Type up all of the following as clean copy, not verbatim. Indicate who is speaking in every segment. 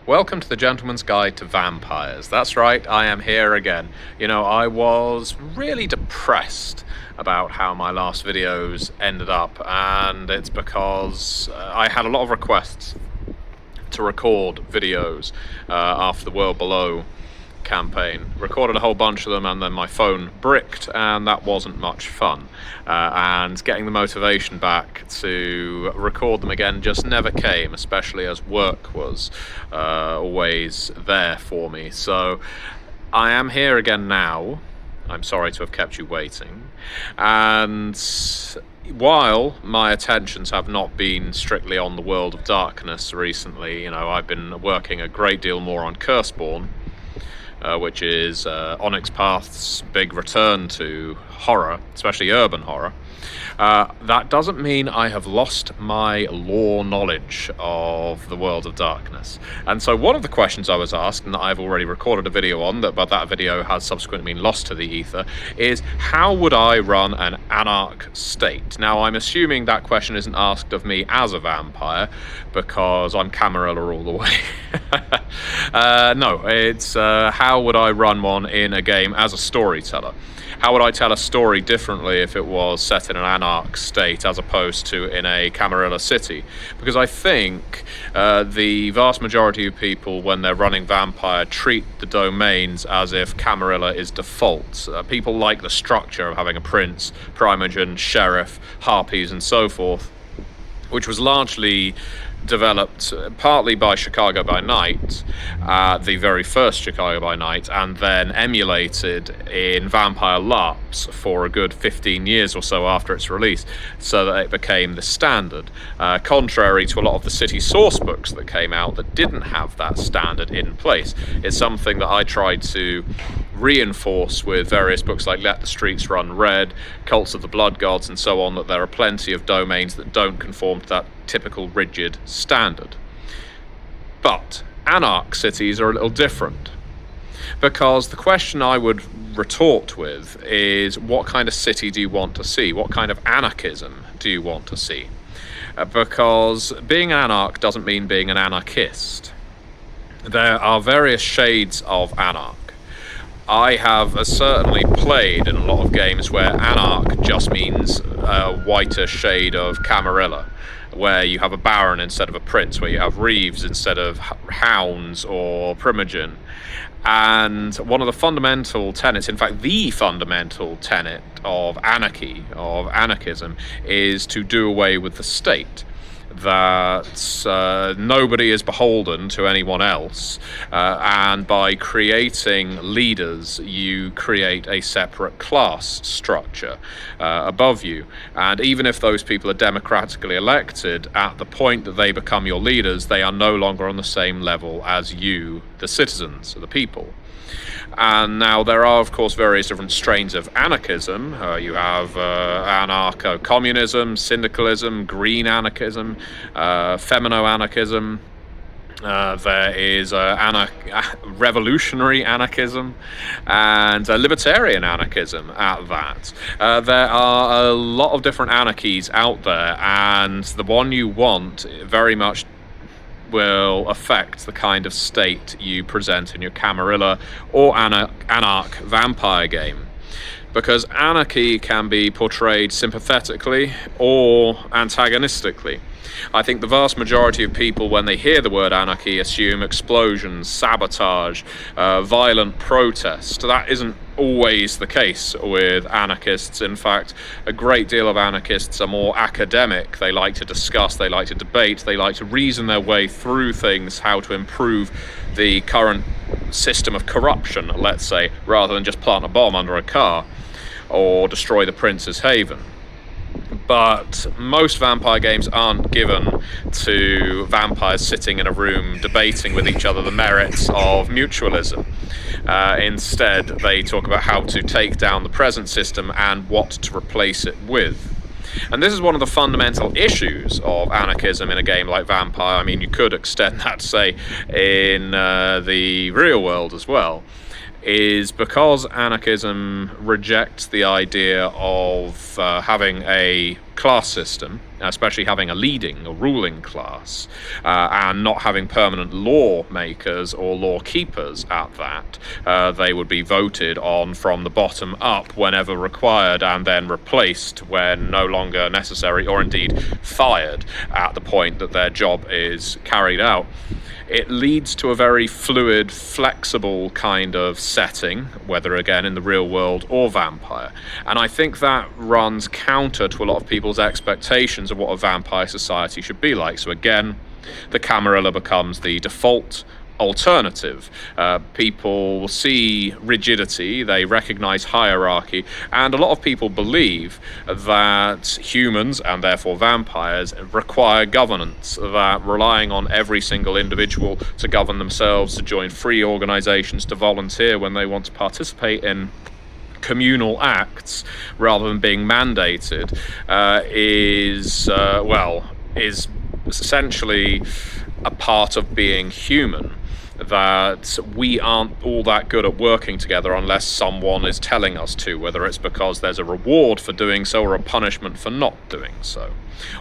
Speaker 1: Welcome to the Gentleman's Guide to Vampires. That's right, I am here again. You know, I was really depressed about how my last videos ended up, and it's because I had a lot of requests to record videos after the World Below campaign. Recorded a whole bunch of them, and then my phone bricked, and that wasn't much fun. And getting the motivation back to record them again just never came, especially as work was always there for me. So I am here again now. I'm sorry to have kept you waiting. And while my attentions have not been strictly on the World of Darkness recently, you know, I've been working a great deal more on Curseborn, which is Onyx Path's big return to horror, especially urban horror. That doesn't mean I have lost my lore knowledge of the World of Darkness. And so one of the questions I was asked, and that I've already recorded a video on, but that video has subsequently been lost to the ether, is how would I run an Anarch state? Now, I'm assuming that question isn't asked of me as a vampire, because I'm Camarella all the way. No, it's how would I run one in a game as a storyteller? How would I tell a story differently if it was set in an Anarch state as opposed to in a Camarella city? Because I think the vast majority of people, when they're running Vampire, treat the domains as if Camarella is default. People like the structure of having a prince, primogen, sheriff, harpies, and so forth, which was largely developed partly by Chicago by Night, the very first Chicago by Night, and then emulated in Vampire LARPs for a good 15 years or so after its release, so that it became the standard, contrary to a lot of the city source books that came out that didn't have that standard in place. It's something that I tried to reinforce with various books like Let the Streets Run Red, Cults of the Blood Gods, and so on, that there are plenty of domains that don't conform to that typical rigid standard. But Anarch cities are a little different, because the question I would retort with is, what kind of city do you want to see? What kind of anarchism do you want to see? Because being an anarch doesn't mean being an anarchist. There are various shades of anarch. I have certainly played in a lot of games where Anarch just means a whiter shade of Camarella, where you have a baron instead of a prince, where you have reeves instead of hounds or primogen. And one of the fundamental tenets, in fact the fundamental tenet of anarchy, of anarchism, is to do away with the state. That nobody is beholden to anyone else, and by creating leaders you create a separate class structure above you, and even if those people are democratically elected, at the point that they become your leaders, they are no longer on the same level as you, the citizens, the people. And now there are, of course, various different strains of anarchism. You have anarcho-communism, syndicalism, green anarchism, femino-anarchism. There is revolutionary anarchism and libertarian anarchism at that. There are a lot of different anarchies out there, and the one you want very much will affect the kind of state you present in your Camarilla or Anarch vampire game. Because anarchy can be portrayed sympathetically or antagonistically. I think the vast majority of people, when they hear the word anarchy, assume explosions, sabotage, violent protest. That isn't always the case with anarchists. In fact, a great deal of anarchists are more academic. They like to discuss, they like to debate, they like to reason their way through things, how to improve the current system of corruption, let's say, rather than just plant a bomb under a car or destroy the Prince's Haven. But most vampire games aren't given to vampires sitting in a room debating with each other the merits of mutualism. Instead, they talk about how to take down the present system and what to replace it with. And this is one of the fundamental issues of anarchism in a game like Vampire. I mean, you could extend that, say, in the real world as well. Is because anarchism rejects the idea of having a class system, especially having a leading or ruling class, and not having permanent lawmakers or law keepers at that. They would be voted on from the bottom up whenever required, and then replaced when no longer necessary, or indeed fired at the point that their job is carried out. It leads to a very fluid, flexible kind of setting, whether again in the real world or vampire. And I think that runs counter to a lot of people's expectations of what a vampire society should be like. So again, the Camarella becomes the default alternative. People see rigidity, they recognize hierarchy, and a lot of people believe that humans, and therefore vampires, require governance, that relying on every single individual to govern themselves, to join free organizations, to volunteer when they want to participate in communal acts rather than being mandated, is essentially a part of being human. That we aren't all that good at working together unless someone is telling us to, whether it's because there's a reward for doing so or a punishment for not doing so.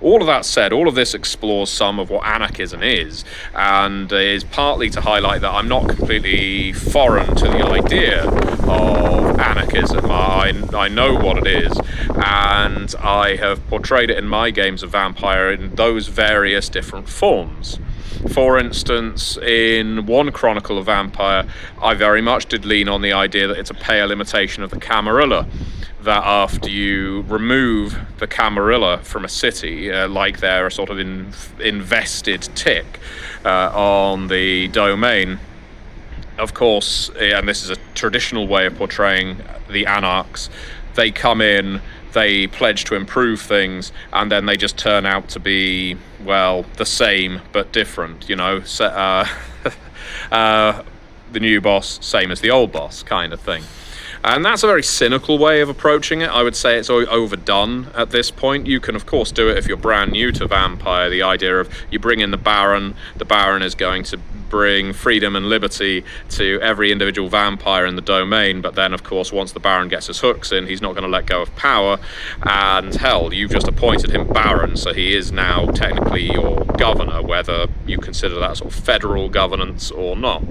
Speaker 1: All of that said, all of this explores some of what anarchism is, and is partly to highlight that I'm not completely foreign to the idea of anarchism. I know what it is, and I have portrayed it in my games of vampire in those various different forms. For instance, in one Chronicle of Vampire, I very much did lean on the idea that it's a pale imitation of the Camarilla, that after you remove the Camarilla from a city, like they're a sort of invested tick on the domain, of course, and this is a traditional way of portraying the Anarchs, they come in, they pledge to improve things, and then they just turn out to be, well, the same but different, you know. The new boss, same as the old boss, kind of thing. And that's a very cynical way of approaching it. I would say it's overdone at this point. You can, of course, do it if you're brand new to Vampire. The idea of you bring in the Baron is going to bring freedom and liberty to every individual vampire in the domain, but then, of course, once the Baron gets his hooks in, he's not going to let go of power, and hell, you've just appointed him Baron, so he is now technically your governor, whether you consider that sort of federal governance or not.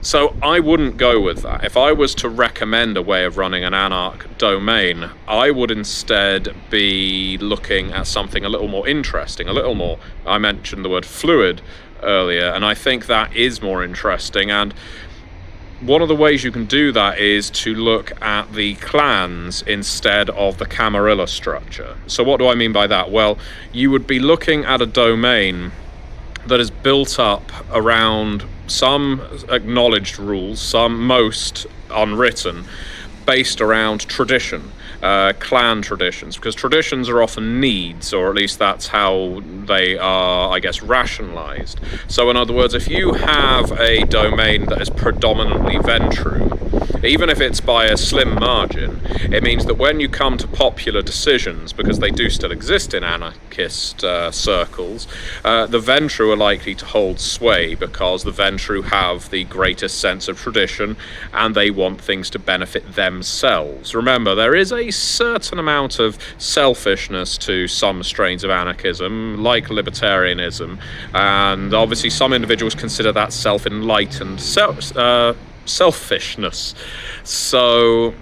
Speaker 1: So I wouldn't go with that. If I was to recommend a way of running an Anarch domain, I would instead be looking at something a little more interesting, a little more, I mentioned the word fluid earlier, and I think that is more interesting. And one of the ways you can do that is to look at the clans instead of the Camarilla structure. So what do I mean by that? Well, you would be looking at a domain that is built up around some acknowledged rules, most unwritten, based around tradition, clan traditions, because traditions are often needs, or at least that's how they are, I guess, rationalized. So in other words, if you have a domain that is predominantly Ventru, even if it's by a slim margin, it means that when you come to popular decisions, because they do still exist in anarchist circles, the Ventru are likely to hold sway, because the Ventru have the greatest sense of tradition and they want things to benefit themselves. Remember, there is a certain amount of selfishness to some strains of anarchism, like libertarianism, and obviously some individuals consider that self-enlightened selfishness. So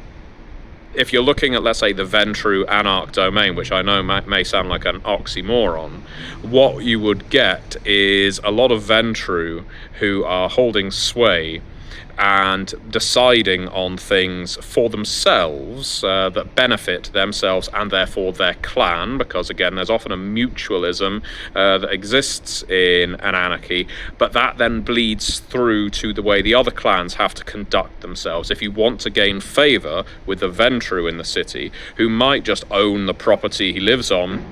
Speaker 1: if you're looking at, let's say, the Ventru Anarch domain, which I know may sound like an oxymoron, what you would get is a lot of Ventru who are holding sway and deciding on things for themselves that benefit themselves and therefore their clan, because again there's often a mutualism that exists in an anarchy, but that then bleeds through to the way the other clans have to conduct themselves. If you want to gain favour with the Ventru in the city, who might just own the property he lives on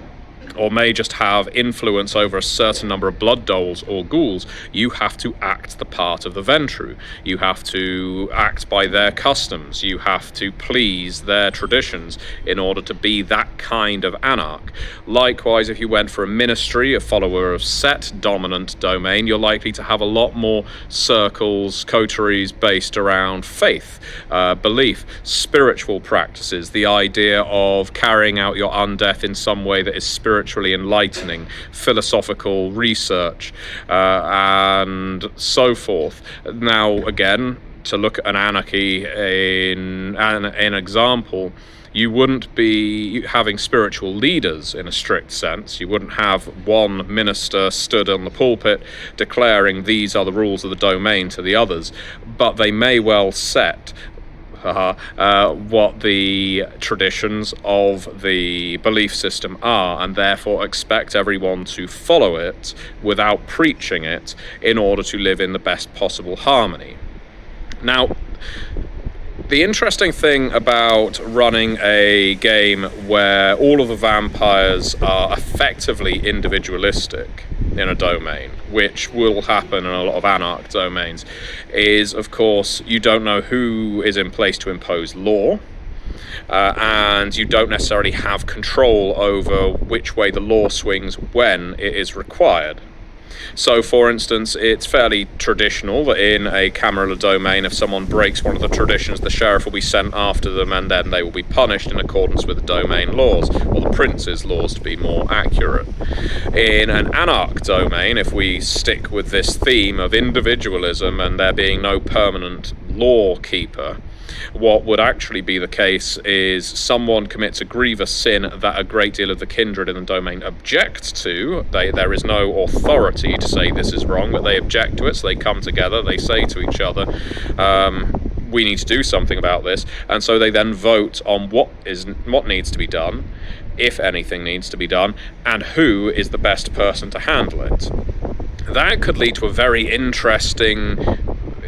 Speaker 1: or may just have influence over a certain number of blood doles or ghouls, you have to act the part of the Ventru. You have to act by their customs. You have to please their traditions in order to be that kind of anarch. Likewise, if you went for a ministry, a follower of set dominant domain, you're likely to have a lot more circles, coteries based around faith, belief, spiritual practices, the idea of carrying out your undeath in some way that is spiritually enlightening, philosophical research, and so forth. Now, again, to look at an anarchy in an example, you wouldn't be having spiritual leaders in a strict sense. You wouldn't have one minister stood on the pulpit declaring these are the rules of the domain to the others, but they may well set what the traditions of the belief system are, and therefore expect everyone to follow it without preaching it in order to live in the best possible harmony. Now, the interesting thing about running a game where all of the vampires are effectively individualistic in a domain, which will happen in a lot of anarch domains, is, of course, you don't know who is in place to impose law, and you don't necessarily have control over which way the law swings when it is required. So, for instance, it's fairly traditional that in a Camarella domain, if someone breaks one of the traditions, the sheriff will be sent after them, and then they will be punished in accordance with the domain laws, or the prince's laws to be more accurate. In an anarch domain, if we stick with this theme of individualism and there being no permanent law keeper, what would actually be the case is someone commits a grievous sin that a great deal of the kindred in the domain object to. There is no authority to say this is wrong, but they object to it, so they come together, they say to each other, we need to do something about this, and so they then vote on what needs to be done, if anything needs to be done, and who is the best person to handle it. That could lead to a very interesting,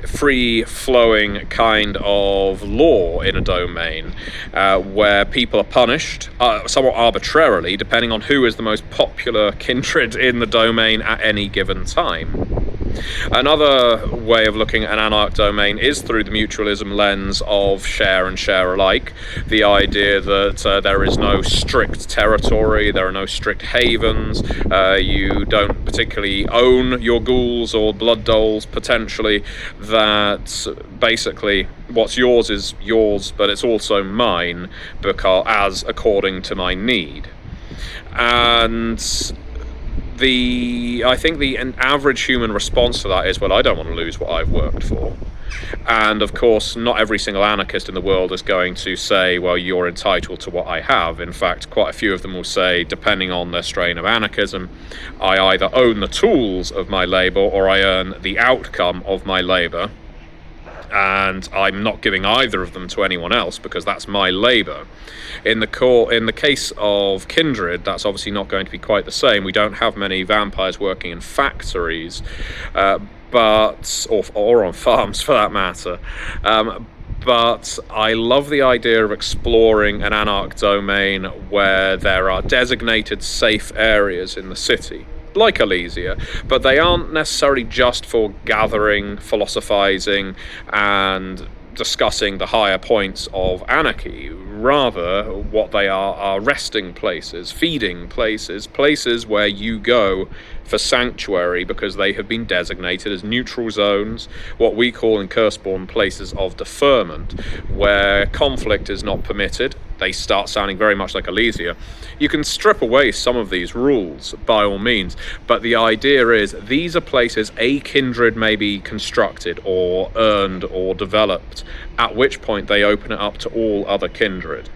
Speaker 1: free-flowing kind of law in a domain, where people are punished somewhat arbitrarily, depending on who is the most popular kindred in the domain at any given time. Another way of looking at an anarch domain is through the mutualism lens of share and share alike. The idea that there is no strict territory, there are no strict havens, you don't particularly own your ghouls or blood doles potentially, that basically what's yours is yours, but it's also mine as according to my need. And I think the average human response to that is, well, I don't want to lose what I've worked for. And of course, not every single anarchist in the world is going to say, well, you're entitled to what I have. In fact, quite a few of them will say, depending on their strain of anarchism, I either own the tools of my labour or I earn the outcome of my labour. And I'm not giving either of them to anyone else because that's my labour. In the case of kindred, that's obviously not going to be quite the same. We don't have many vampires working in factories, or on farms for that matter. But I love the idea of exploring an anarch domain where there are designated safe areas in the city, like Elysia, but they aren't necessarily just for gathering, philosophizing, and discussing the higher points of anarchy. Rather, what they are resting places, feeding places, places where you go for sanctuary because they have been designated as neutral zones, what we call in Curseborn places of deferment, where conflict is not permitted. They start sounding very much like Elysia. You can strip away some of these rules by all means, but the idea is these are places a kindred may be constructed or earned or developed, at which point they open it up to all other kindred.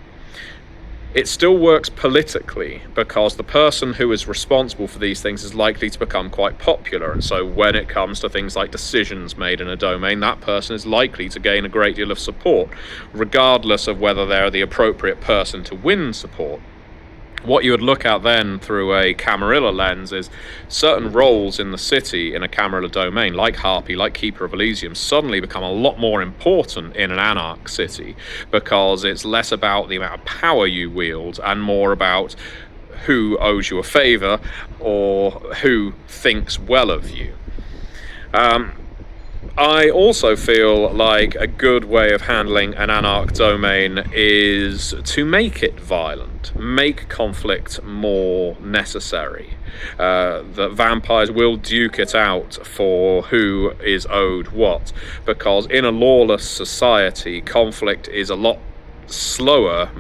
Speaker 1: It still works politically because the person who is responsible for these things is likely to become quite popular, and so when it comes to things like decisions made in a domain, that person is likely to gain a great deal of support, regardless of whether they're the appropriate person to win support. What you would look at then through a Camarella lens is certain roles in the city in a Camarella domain, like Harpy, like Keeper of Elysium, suddenly become a lot more important in an anarch city because it's less about the amount of power you wield and more about who owes you a favor or who thinks well of you. I also feel like a good way of handling an anarch domain is to make it violent, make conflict more necessary. That vampires will duke it out for who is owed what, because in a lawless society, conflict is a lot slower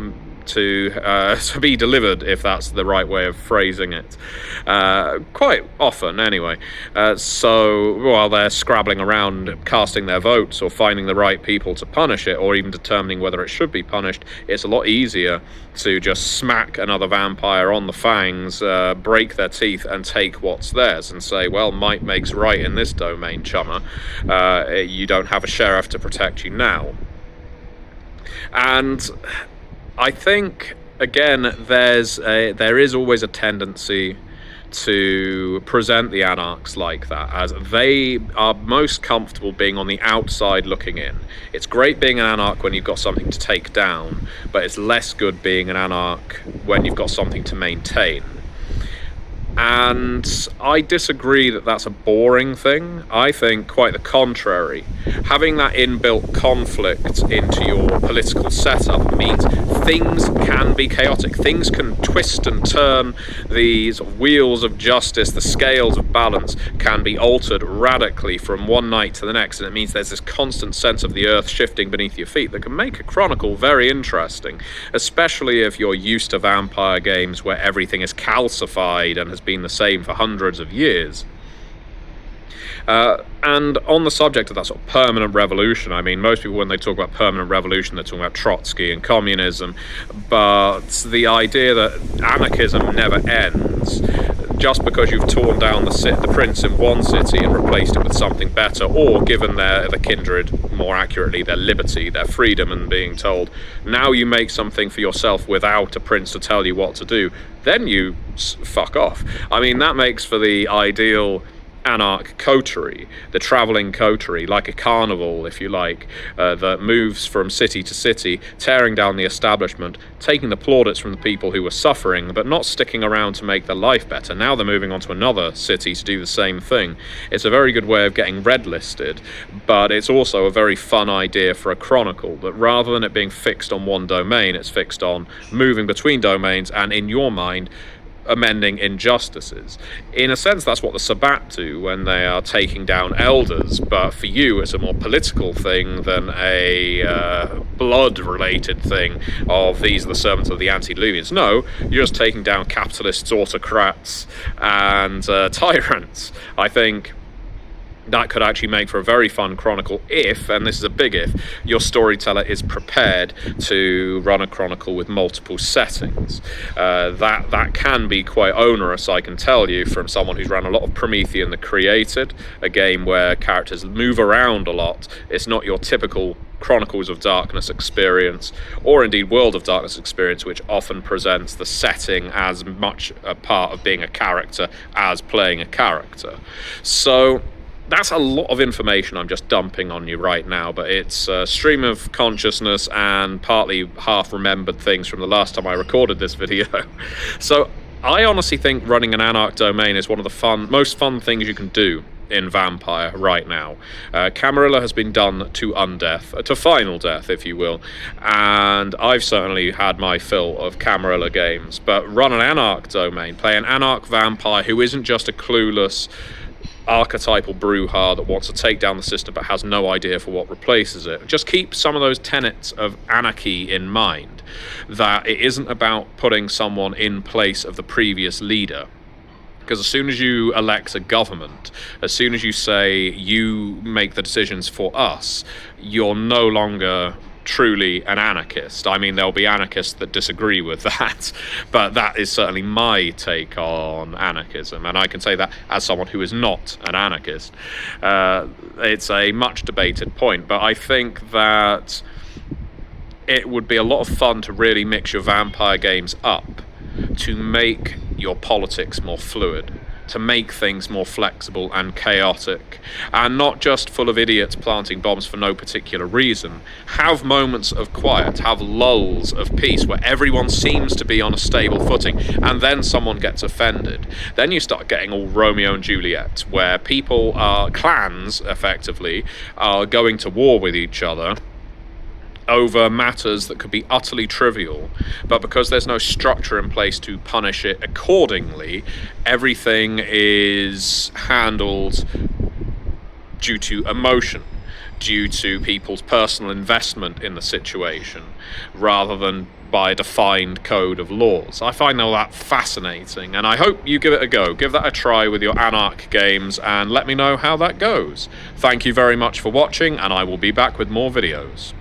Speaker 1: to be delivered, if that's the right way of phrasing it. Quite often, anyway. So while they're scrabbling around casting their votes or finding the right people to punish it, or even determining whether it should be punished, it's a lot easier to just smack another vampire on the fangs, break their teeth, and take what's theirs, and say, well, might makes right in this domain, chummer. You don't have a sheriff to protect you now. And I think, again, there is always a tendency to present the anarchs like that, as they are most comfortable being on the outside looking in. It's great being an anarch when you've got something to take down, but it's less good being an anarch when you've got something to maintain. And I disagree that that's a boring thing. I think quite the contrary. Having that inbuilt conflict into your political setup means things can be chaotic. Things can twist and turn. These wheels of justice, the scales of balance, can be altered radically from one night to the next. And it means there's this constant sense of the earth shifting beneath your feet that can make a chronicle very interesting, especially if you're used to vampire games where everything is calcified and has been the same for hundreds of years. And on the subject of that sort of permanent revolution, I mean, most people, when they talk about permanent revolution, they're talking about Trotsky and communism, but the idea that anarchism never ends just because you've torn down the prince in one city and replaced it with something better, or given the kindred, more accurately, their liberty, their freedom, and being told, now you make something for yourself without a prince to tell you what to do, then you fuck off. I mean, that makes for the ideal anarch coterie, the travelling coterie, like a carnival, if you like, that moves from city to city, tearing down the establishment, taking the plaudits from the people who were suffering, but not sticking around to make their life better. Now they're moving on to another city to do the same thing. It's a very good way of getting red listed, but it's also a very fun idea for a chronicle, that rather than it being fixed on one domain, it's fixed on moving between domains and, in your mind, amending injustices. In a sense, that's what the Sabbat do when they are taking down elders, but for you it's a more political thing than a blood-related thing of these are the servants of the antediluvians. No, you're just taking down capitalists, autocrats, and tyrants. I think that could actually make for a very fun chronicle if, and this is a big if, your storyteller is prepared to run a chronicle with multiple settings. That can be quite onerous, I can tell you, from someone who's run a lot of Promethean the Created, a game where characters move around a lot. It's not your typical Chronicles of Darkness experience, or indeed World of Darkness experience, which often presents the setting as much a part of being a character as playing a character. So that's a lot of information I'm just dumping on you right now, but it's a stream of consciousness and partly half-remembered things from the last time I recorded this video. So I honestly think running an anarch domain is one of the most fun things you can do in Vampire right now. Camarella has been done to undeath, to final death, if you will, and I've certainly had my fill of Camarella games, but run an anarch domain, play an anarch vampire who isn't just a clueless archetypal brouhaha that wants to take down the system but has no idea for what replaces it. Just keep some of those tenets of anarchy in mind, that it isn't about putting someone in place of the previous leader. Because as soon as you elect a government, as soon as you say you make the decisions for us, you're no longer truly an anarchist. I mean, there'll be anarchists that disagree with that, but that is certainly my take on anarchism, and I can say that as someone who is not an anarchist. It's a much debated point, but I think that it would be a lot of fun to really mix your vampire games up to make your politics more fluid, to make things more flexible and chaotic, and not just full of idiots planting bombs for no particular reason. Have moments of quiet, have lulls of peace where everyone seems to be on a stable footing, and then someone gets offended. Then you start getting all Romeo and Juliet, where people are, clans effectively, are going to war with each other over matters that could be utterly trivial, but because there's no structure in place to punish it accordingly, everything is handled due to emotion, due to people's personal investment in the situation, rather than by a defined code of laws. I find all that fascinating, and I hope you give it a go. Give that a try with your Anarch games, and let me know how that goes. Thank you very much for watching, and I will be back with more videos.